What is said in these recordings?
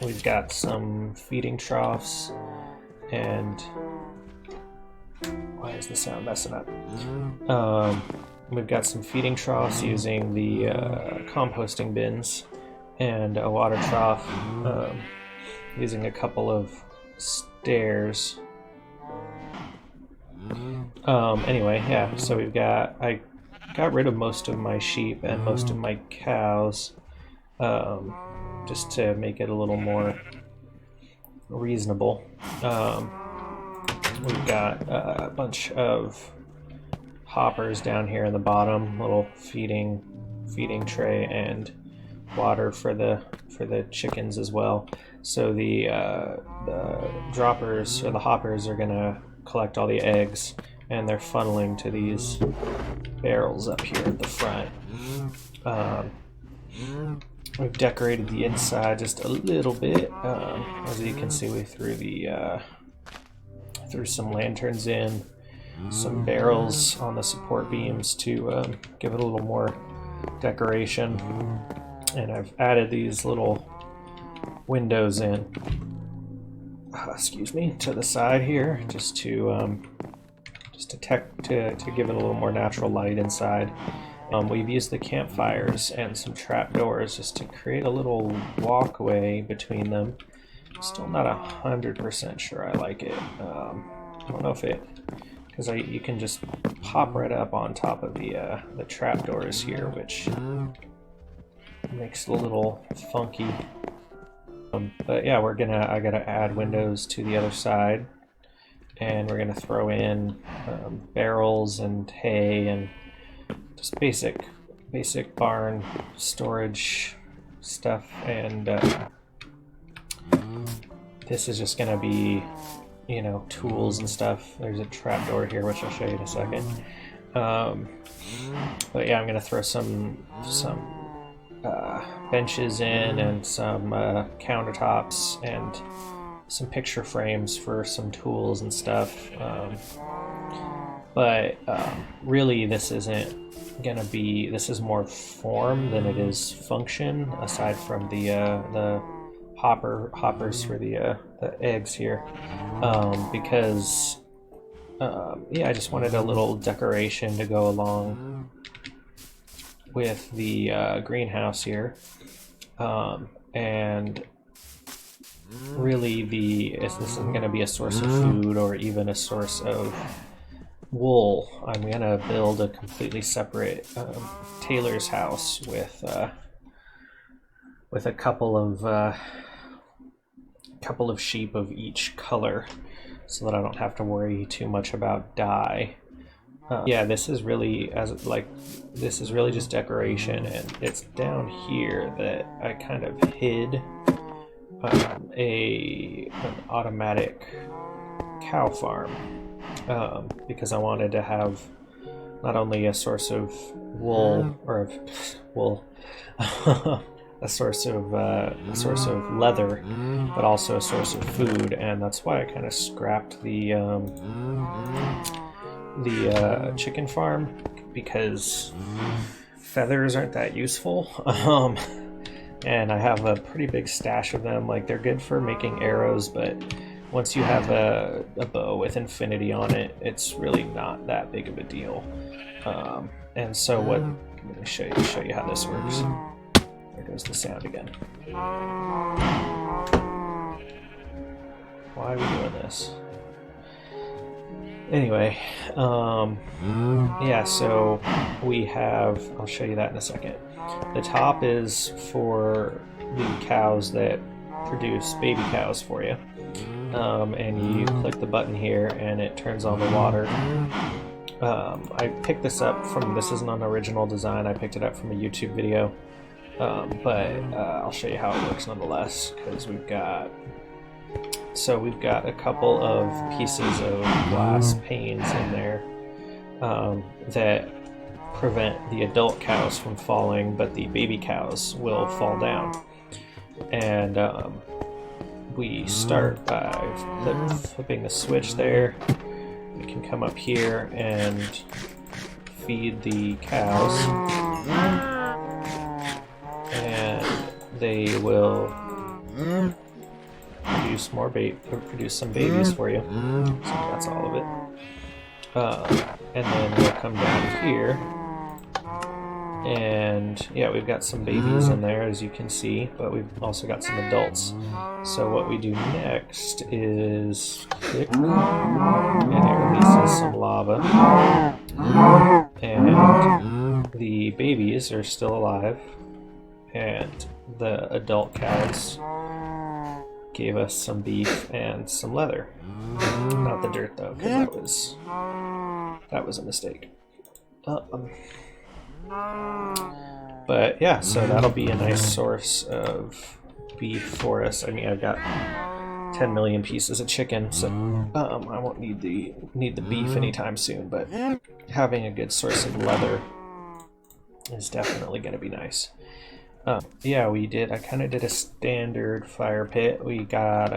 We've got some feeding troughs, and why is the sound messing up? We've got some feeding troughs using the composting bins, and a water trough using a couple of stairs. Anyway, yeah, so I got rid of most of my sheep and most of my cows, just to make it a little more reasonable. We've got a bunch of hoppers down here in the bottom, little feeding tray, and water for the chickens as well. So the droppers, or the hoppers, are gonna collect all the eggs, and they're funneling to these barrels up here at the front. We've decorated the inside just a little bit. As you can see, we threw some lanterns in, some barrels on the support beams to give it a little more decoration, and I've added these little windows in, excuse me, to the side here, just to give it a little more natural light inside. We've used the campfires and some trap doors just to create a little walkway between them. Still not 100% sure I like it. I don't know if it, because you can just pop right up on top of the trap doors here, which makes it a little funky. But yeah, I gotta add windows to the other side, and we're gonna throw in barrels and hay and just basic barn storage stuff, and this is just gonna be, you know, tools and stuff. There's a trapdoor here, which I'll show you in a second. But yeah, I'm gonna throw some benches in, and some countertops, and some picture frames for some tools and stuff. But really, this isn't gonna be. This is more form than it is function. Aside from the hoppers for the eggs here, because yeah, I just wanted a little decoration to go along with the greenhouse here, and really this isn't going to be a source of food or even a source of wool. I'm going to build a completely separate tailor's house with a couple of sheep of each color, so that I don't have to worry too much about dye. Yeah, this is really just decoration, and it's down here that I kind of hid an automatic cow farm, because I wanted to have not only a source of wool, or wool, a source of leather, but also a source of food, and that's why I kind of scrapped the chicken farm, because feathers aren't that useful. And I have a pretty big stash of them. Like, they're good for making arrows, but once you have a bow with infinity on it, it's really not that big of a deal. And so let me show you how this works. There goes the sound again. Why are we doing this? Anyway, yeah, so we have, I'll show you that in a second. The top is for the cows that produce baby cows for you. And you click the button here and it turns on the water. I picked this up from, this isn't an original design, I picked it up from a YouTube video. But I'll show you how it works nonetheless, because we've got a couple of pieces of glass panes in there that prevent the adult cows from falling, but the baby cows will fall down. And we start by flipping the switch there. We can come up here and feed the cows. And they will produce some babies for you. So that's all of it. And then we'll come down here, and yeah, we've got some babies in there, as you can see, but we've also got some adults. So what we do next is click, and it releases some lava, and the babies are still alive, and the adult cows gave us some beef and some leather. Not the dirt though, because that was a mistake. But yeah, so that'll be a nice source of beef for us. I mean, I've got 10 million pieces of chicken, so I won't need the beef anytime soon. But having a good source of leather is definitely going to be nice. Yeah, I kind of did a standard fire pit. We got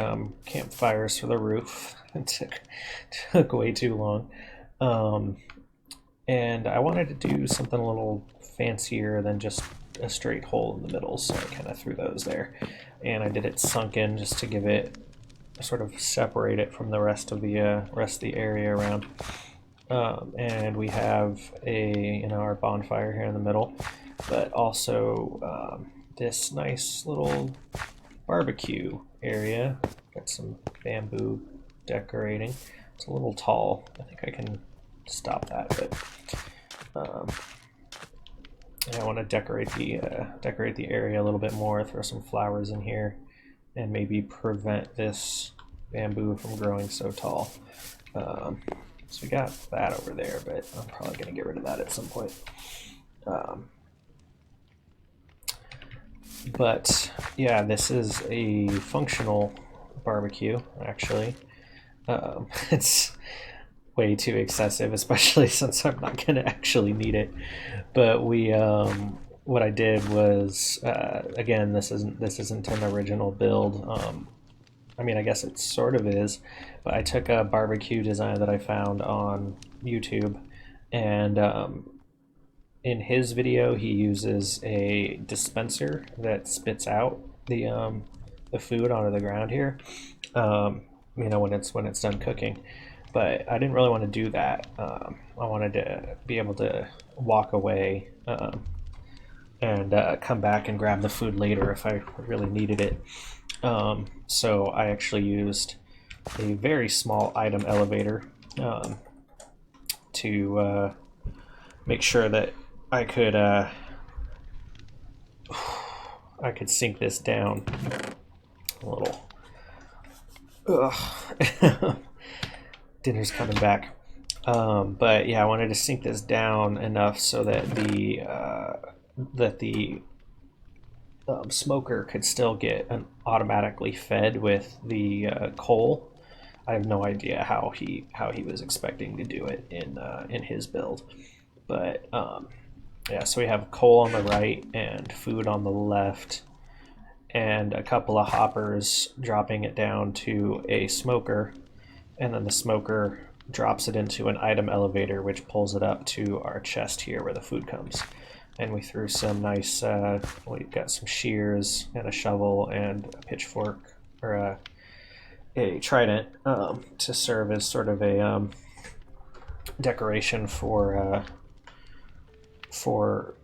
campfires for the roof. It took way too long. And I wanted to do something a little fancier than just a straight hole in the middle, so I kind of threw those there. And I did it sunken just to give it, sort of separate it from the rest of the area around. And we have our bonfire here in the middle, but also this nice little barbecue area. Got some bamboo decorating. It's a little tall. I think I can stop that, but I want to decorate the area a little bit more. Throw some flowers in here, and maybe prevent this bamboo from growing so tall. So we got that over there, but I'm probably going to get rid of that at some point. But yeah, this is a functional barbecue, actually. It's way too excessive, especially since I'm not going to actually need it. But what I did was, again, this isn't an original build. I mean, I guess it sort of is, but I took a barbecue design that I found on YouTube, and in his video, he uses a dispenser that spits out the food onto the ground here. When it's done cooking. But I didn't really want to do that. I wanted to be able to walk away and come back and grab the food later if I really needed it. So I actually used a very small item elevator to make sure that I could sink this down a little. Ugh. Dinner's coming back. But yeah, I wanted to sink this down enough so that the smoker could still get automatically fed with the coal. I have no idea how he was expecting to do it in his build, but yeah. So we have coal on the right and food on the left, and a couple of hoppers dropping it down to a smoker, and then the smoker drops it into an item elevator, which pulls it up to our chest here where the food comes. And we threw some nice, we've got some shears and a shovel and a pitchfork, or a trident, to serve as sort of a decoration for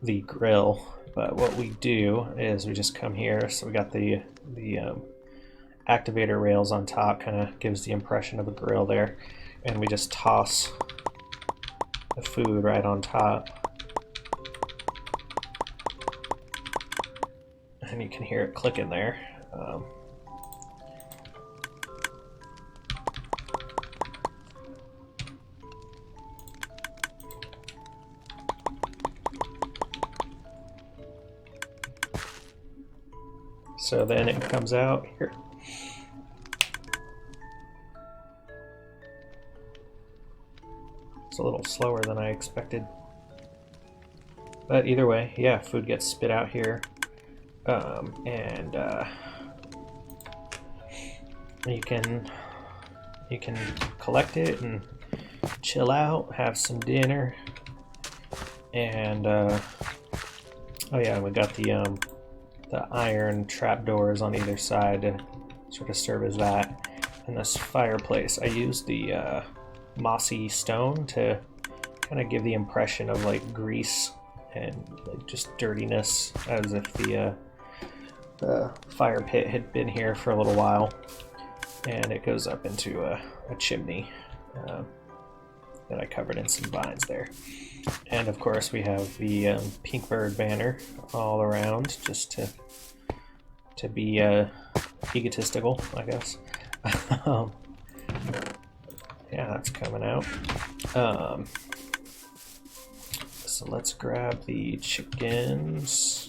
the grill. But what we do is we just come here, so we got the activator rails on top, kind of gives the impression of a grill there, and we just toss the food right on top, and you can hear it clicking there. So then it comes out here. It's a little slower than I expected. But either way, yeah, food gets spit out here. And you can collect it and chill out, have some dinner. And oh yeah, we got the the iron trapdoors on either side to sort of serve as that. And this fireplace, I used the mossy stone to kind of give the impression of like grease and like just dirtiness, as if the fire pit had been here for a little while. And it goes up into a chimney that I covered in some vines there. And of course we have the pink bird banner all around, just to be egotistical, I guess. Yeah, that's coming out. So let's grab the chickens.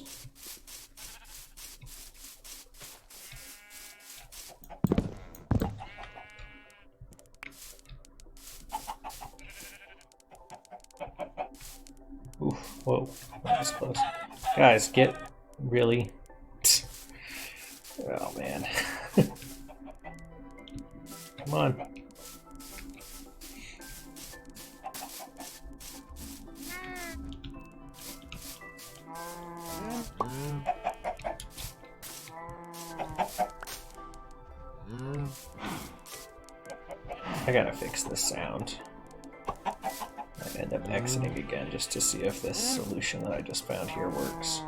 Oof, whoa, that was close. Guys, get really... Oh, man. Come on. I gotta fix the sound. I end up exiting again just to see if this solution that I just found here works.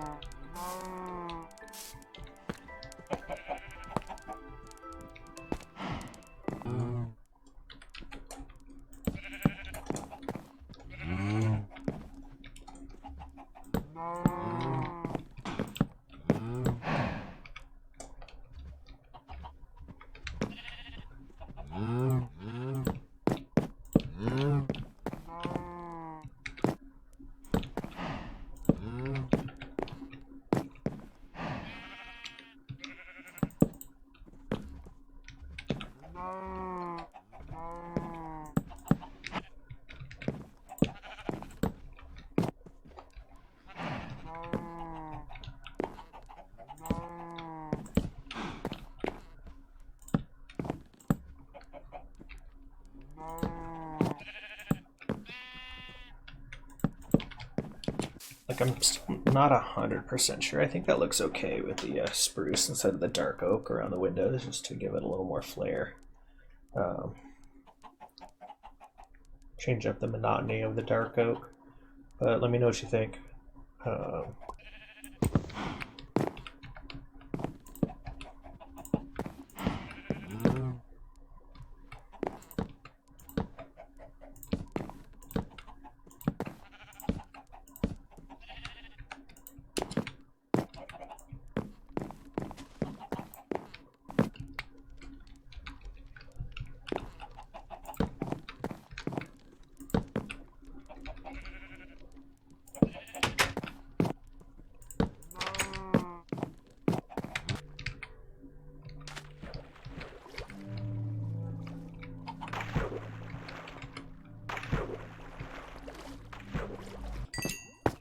Like, I'm not 100% sure. I think that looks okay with the spruce instead of the dark oak around the windows, just to give it a little more flair. Change up the monotony of the dark oak. But let me know what you think.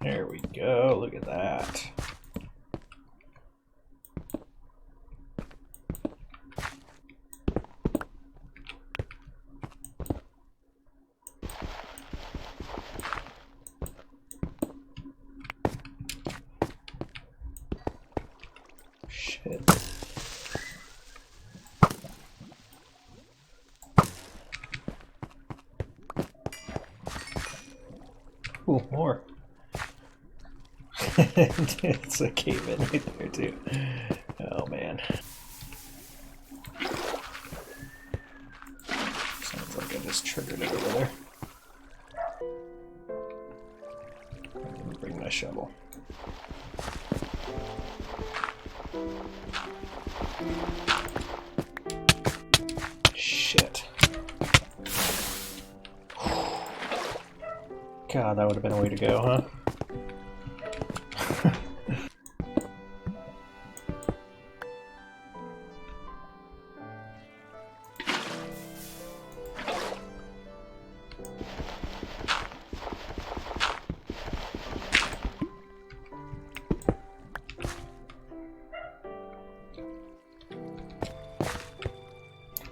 There we go, look at that. Shit. Ooh, more. It's a cave-in right there too. Oh man. Sounds like I just triggered it over there. I'm gonna bring my shovel. Shit. God, that would have been a way to go, huh?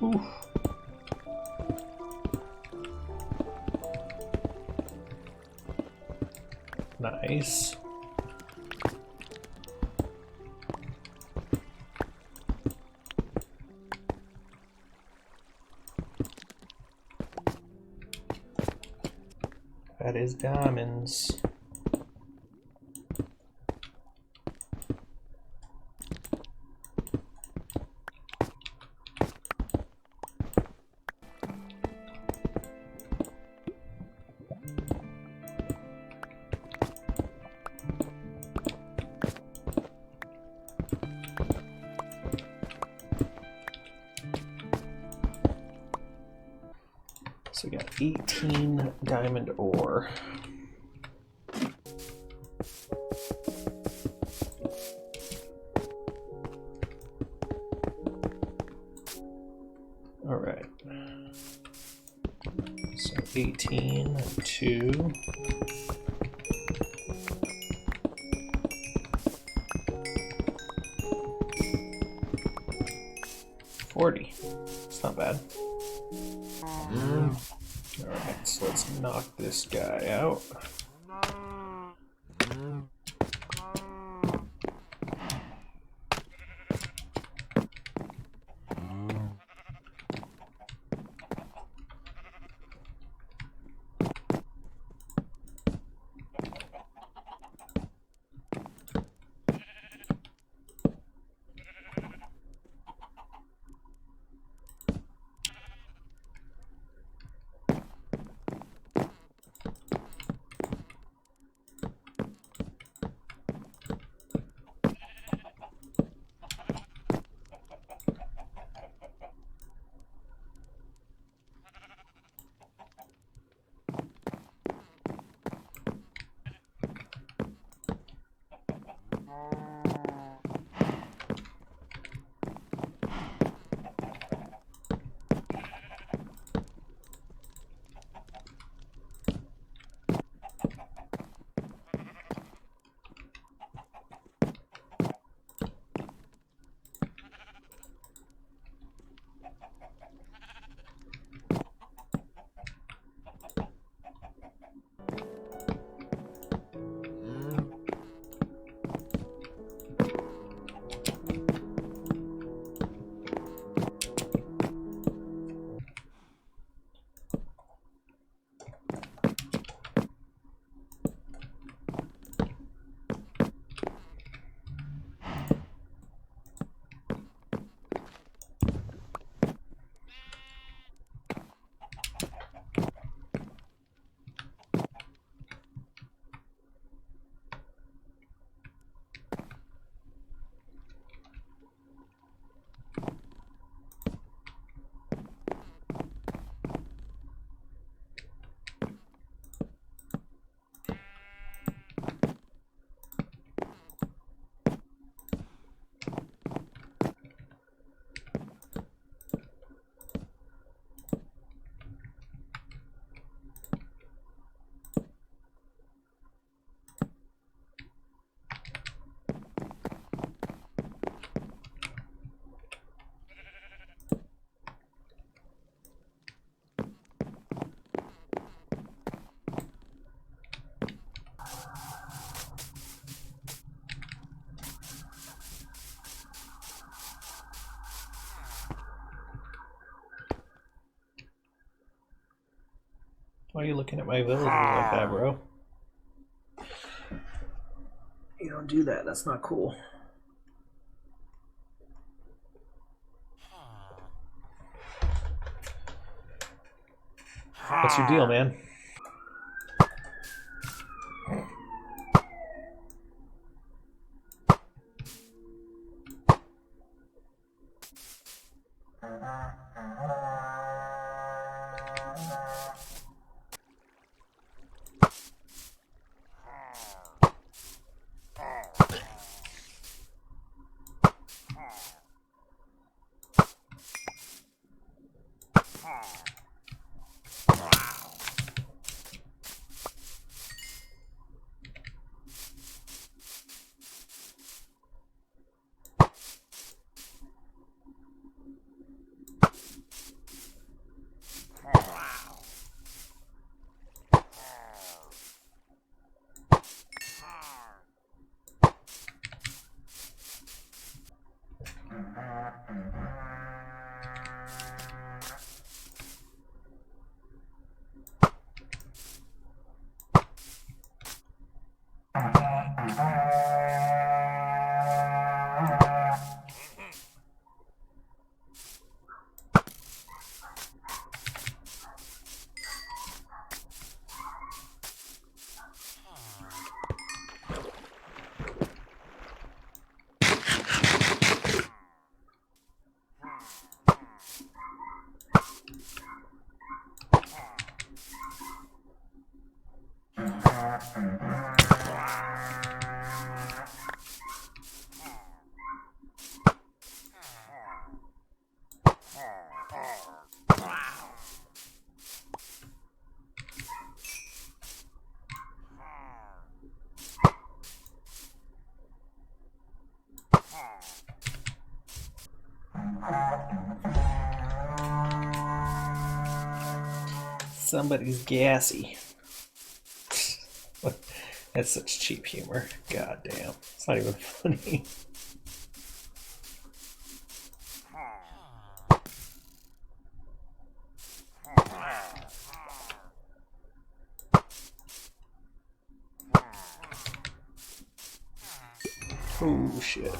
Oof. Nice. That is diamonds. So we got 18 diamond ore. All right. So 18, 2. 40. It's not bad. Alright, so let's knock this guy out. Why are you looking at my villagers like that, bro? You don't do that. That's not cool. What's your deal, man? Somebody's gassy. That's such cheap humor. God damn. It's not even funny. Oh shit.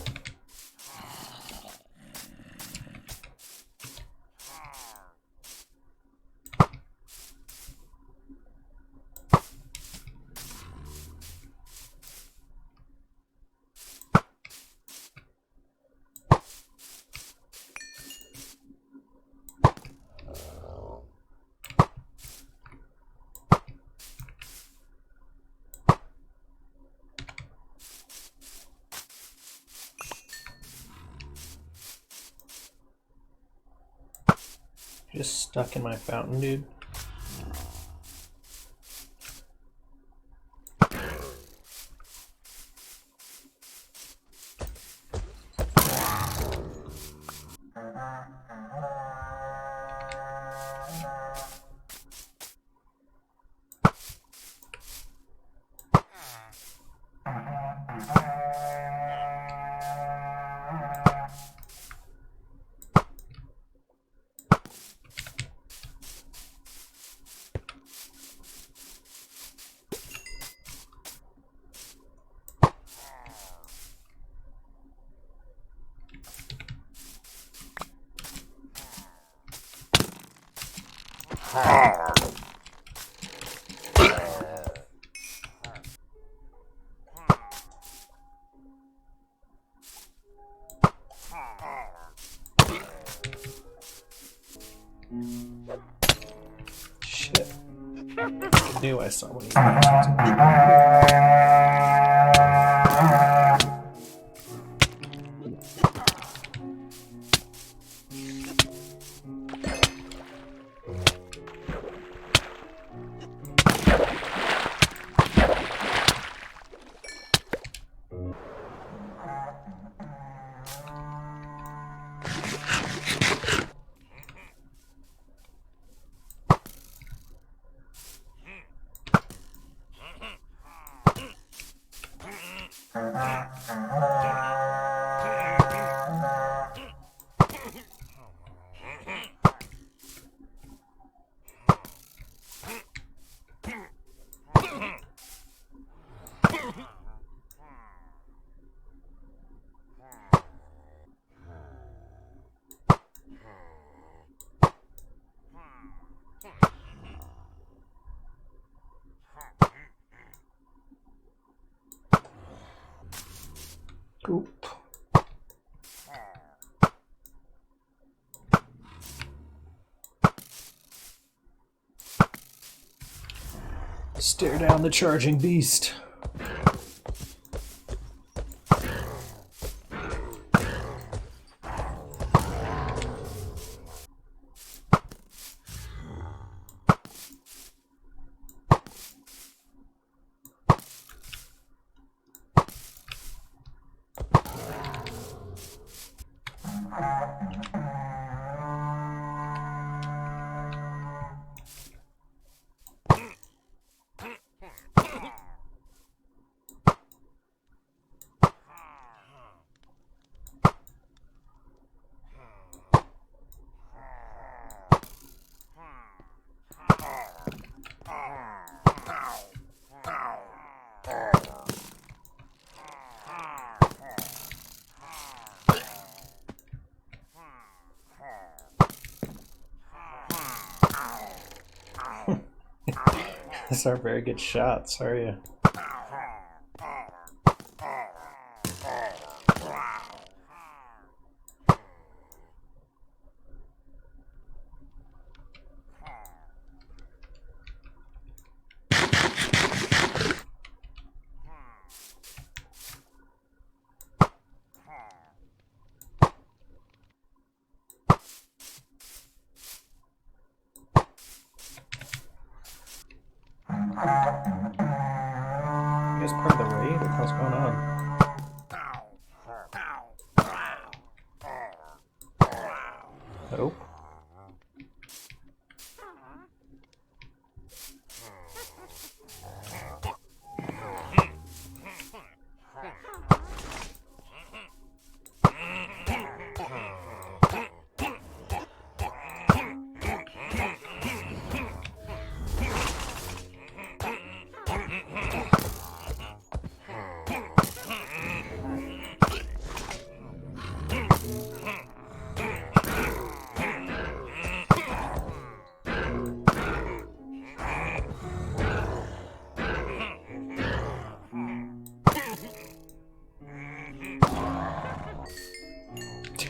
Just stuck in my fountain, dude. Shit. I knew I saw one of Oop. Stare down the charging beast. These aren't very good shots, are you? You guys part of the raid? What the hell's going on? Nope.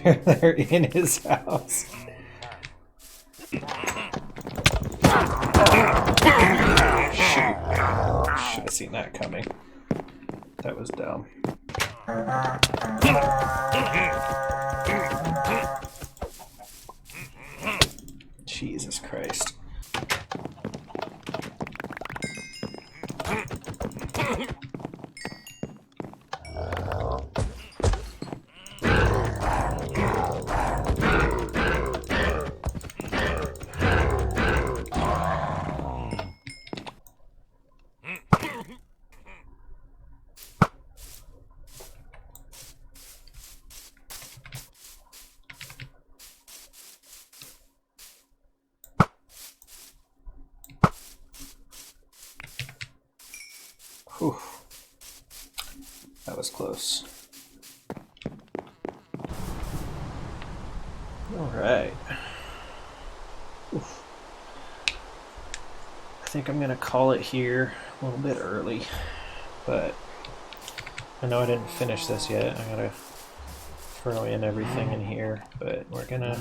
They're in his house. Shoot. Should have seen that coming. That was dumb. Jesus Christ. Whew. That was close. Alright. I think I'm going to call it here a little bit early, but I know I didn't finish this yet. I gotta throw in everything in here, but we're gonna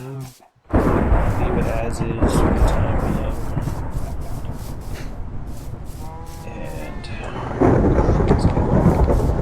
leave it as is for the time being.